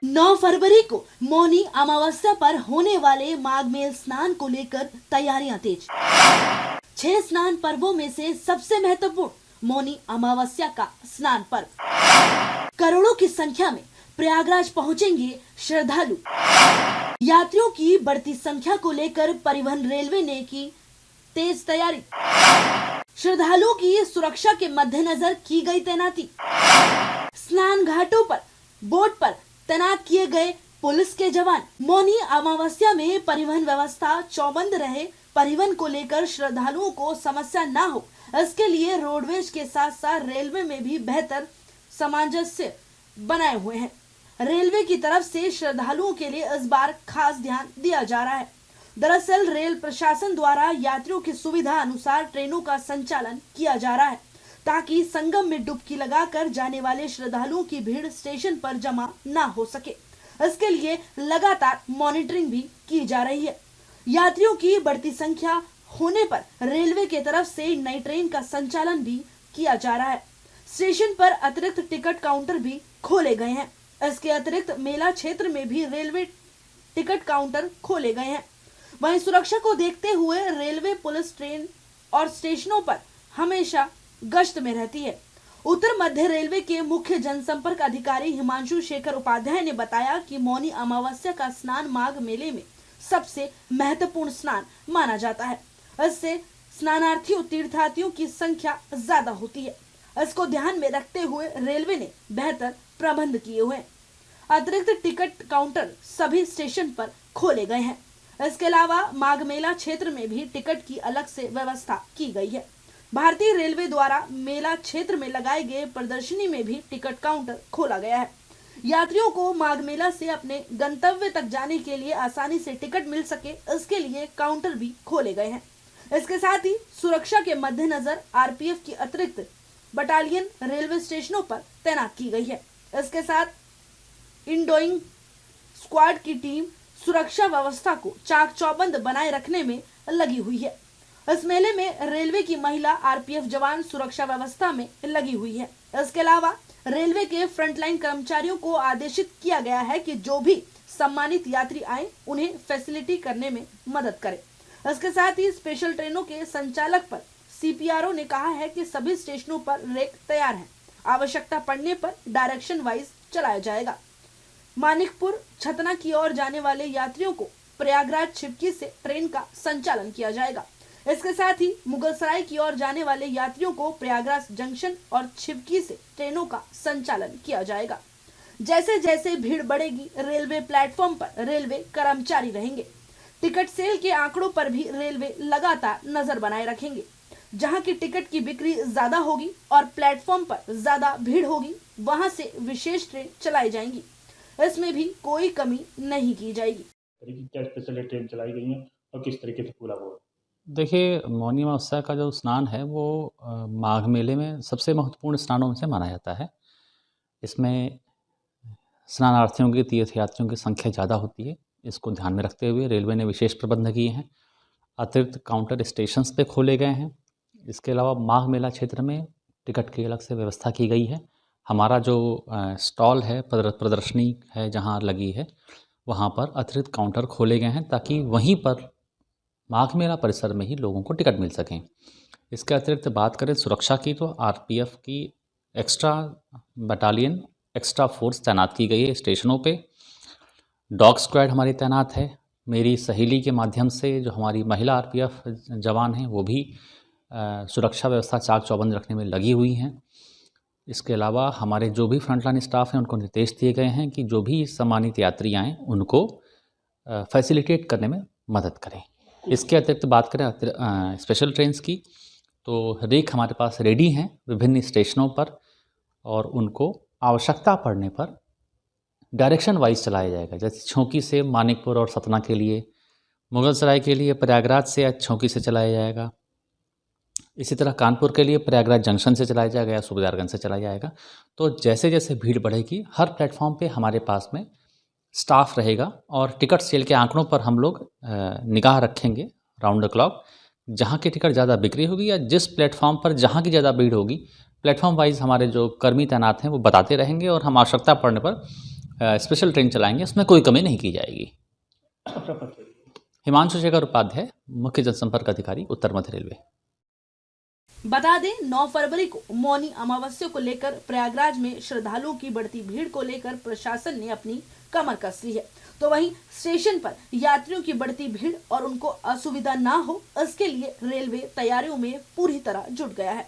9 फरवरी को मौनी अमावस्या पर होने वाले माघ मेल स्नान को लेकर तैयारियां तेज। 6 स्नान पर्वों में से सबसे महत्वपूर्ण मौनी अमावस्या का स्नान पर्व। करोड़ों की संख्या में प्रयागराज पहुंचेंगे श्रद्धालु। यात्रियों की बढ़ती संख्या को लेकर परिवहन रेलवे ने की तेज तैयारी। श्रद्धालुओं की सुरक्षा के मद्देनजर की गई तैनाती। स्नान घाटों पर बोट पर तैनात किए गए पुलिस के जवान। मौनी अमावस्या में परिवहन व्यवस्था चौबंद रहे। परिवहन को लेकर श्रद्धालुओं को समस्या न हो, इसके लिए रोडवेज के साथ साथ रेलवे में भी बेहतर सामंजस्य बनाए हुए हैं। रेलवे की तरफ से श्रद्धालुओं के लिए इस बार खास ध्यान दिया जा रहा है। दरअसल रेल प्रशासन द्वारा यात्रियों की सुविधा अनुसार ट्रेनों का संचालन किया जा रहा है, ताकि संगम में डुबकी लगाकर जाने वाले श्रद्धालुओं की भीड़ स्टेशन पर जमा न हो सके। इसके लिए लगातार मॉनिटरिंग भी की जा रही है। यात्रियों की बढ़ती संख्या होने पर रेलवे की तरफ से नई ट्रेन का संचालन भी किया जा रहा है। स्टेशन पर अतिरिक्त टिकट काउंटर भी खोले गए हैं। इसके अतिरिक्त मेला क्षेत्र में भी रेलवे टिकट काउंटर खोले गए हैं। वहीं सुरक्षा को देखते हुए रेलवे पुलिस ट्रेन और स्टेशनों पर हमेशा गश्त में रहती है। उत्तर मध्य रेलवे के मुख्य जनसंपर्क अधिकारी हिमांशु शेखर उपाध्याय ने बताया कि मौनी अमावस्या का स्नान माघ मेले में सबसे महत्वपूर्ण स्नान माना जाता है। इससे स्नानार्थियों तीर्थयात्रियों की संख्या ज्यादा होती है। इसको ध्यान में रखते हुए रेलवे ने बेहतर प्रबंध किए हुए हैं। अतिरिक्त टिकट काउंटर सभी स्टेशन पर खोले गए हैं। इसके अलावा माघ मेला क्षेत्र में भी टिकट की अलग से व्यवस्था की गई है। भारतीय रेलवे द्वारा मेला क्षेत्र में लगाए गए प्रदर्शनी में भी टिकट काउंटर खोला गया है। यात्रियों को माघ मेला से अपने गंतव्य तक जाने के लिए आसानी से टिकट मिल सके, इसके लिए काउंटर भी खोले गए हैं। इसके साथ ही सुरक्षा के मद्देनजर आरपीएफ की अतिरिक्त बटालियन रेलवे स्टेशनों पर तैनात की गई है। इसके साथ इंडोइंग स्क्वाड की टीम सुरक्षा व्यवस्था को चाक चौबंद बनाए रखने में लगी हुई है। इस मेले में रेलवे की महिला आरपीएफ जवान सुरक्षा व्यवस्था में लगी हुई है। इसके अलावा रेलवे के फ्रंटलाइन कर्मचारियों को आदेशित किया गया है कि जो भी सम्मानित यात्री आए उन्हें फैसिलिटी करने में मदद करें। इसके साथ ही स्पेशल ट्रेनों के संचालक पर सीपीआरओ ने कहा है कि सभी स्टेशनों पर रेक तैयार है। आवश्यकता पड़ने पर डायरेक्शन वाइज चलाया जाएगा। मानिकपुर छतना की ओर जाने वाले यात्रियों को प्रयागराज छिपकी से ट्रेन का संचालन किया जाएगा। इसके साथ ही मुगलसराय की ओर जाने वाले यात्रियों को प्रयागराज जंक्शन और छिपकी से ट्रेनों का संचालन किया जाएगा। जैसे जैसे भीड़ बढ़ेगी, रेलवे प्लेटफॉर्म पर रेलवे कर्मचारी रहेंगे। टिकट सेल के आंकड़ों पर भी रेलवे लगातार नजर बनाए रखेंगे। जहां की टिकट की बिक्री ज्यादा होगी और प्लेटफॉर्म पर ज्यादा भीड़ होगी, वहां से विशेष ट्रेन चलाई जाएंगी। इसमें भी कोई कमी नहीं की जाएगी। क्या स्पेशल ट्रेन चलाई गई है और किस तरीके से पूरा हुआ? देखिए, मौनी अमावस्या का जो स्नान है वो माघ मेले में सबसे महत्वपूर्ण स्नानों में से माना जाता है। इसमें स्नानार्थियों की तीर्थयात्रियों की संख्या ज़्यादा होती है। इसको ध्यान में रखते हुए रेलवे ने विशेष प्रबंध किए हैं। अतिरिक्त काउंटर स्टेशंस पे खोले गए हैं। इसके अलावा माघ मेला क्षेत्र में टिकट की अलग से व्यवस्था की गई है। हमारा जो स्टॉल है, प्रदर्शनी है जहाँ लगी है, वहाँ पर अतिरिक्त काउंटर खोले गए हैं ताकि वहीं पर माघ मेला परिसर में ही लोगों को टिकट मिल सकें। इसके अतिरिक्त बात करें सुरक्षा की, तो आरपीएफ की एक्स्ट्रा बटालियन, एक्स्ट्रा फोर्स तैनात की गई है स्टेशनों पे। डॉग स्क्वाड हमारी तैनात है। मेरी सहेली के माध्यम से जो हमारी महिला आरपीएफ जवान हैं वो भी सुरक्षा व्यवस्था चाक चौबंद रखने में लगी हुई हैं। इसके अलावा हमारे जो भी फ्रंटलाइन स्टाफ हैं उनको निर्देश दिए गए हैं कि जो भी सम्मानित यात्री आएँ उनको फैसिलिटेट करने में मदद करें। इसके अतिरिक्त बात करें स्पेशल ट्रेन्स की, तो रेक हमारे पास रेडी हैं विभिन्न स्टेशनों पर और उनको आवश्यकता पड़ने पर डायरेक्शन वाइज चलाया जाएगा। जैसे छौंकी से मानिकपुर और सतना के लिए, मुगलसराय के लिए प्रयागराज से या छौंकी से चलाया जाएगा। इसी तरह कानपुर के लिए प्रयागराज जंक्शन से चलाया जाएगा या सूबेदारगंज से चलाया जाएगा। तो जैसे जैसे भीड़ बढ़ेगी, हर प्लेटफॉर्म पे हमारे पास में स्टाफ रहेगा और टिकट सेल के आंकड़ों पर हम लोग निगाह रखेंगे राउंड द क्लॉक। जहाँ की टिकट ज़्यादा बिक्री होगी या जिस प्लेटफॉर्म पर जहाँ की ज़्यादा भीड़ होगी, प्लेटफॉर्म वाइज हमारे जो कर्मी तैनात हैं वो बताते रहेंगे और हम आवश्यकता पड़ने पर स्पेशल ट्रेन चलाएंगे, उसमें कोई कमी नहीं की जाएगी। अपना परिचय। हिमांशु शेखर उपाध्याय, मुख्य जनसंपर्क अधिकारी, उत्तर मध्य रेलवे। बता दें 9 फरवरी को मौनी अमावस्या को लेकर प्रयागराज में श्रद्धालुओं की बढ़ती भीड़ को लेकर प्रशासन ने अपनी कमर कस ली है, तो वहीं स्टेशन पर यात्रियों की बढ़ती भीड़ और उनको असुविधा ना हो, इसके लिए रेलवे तैयारियों में पूरी तरह जुट गया है।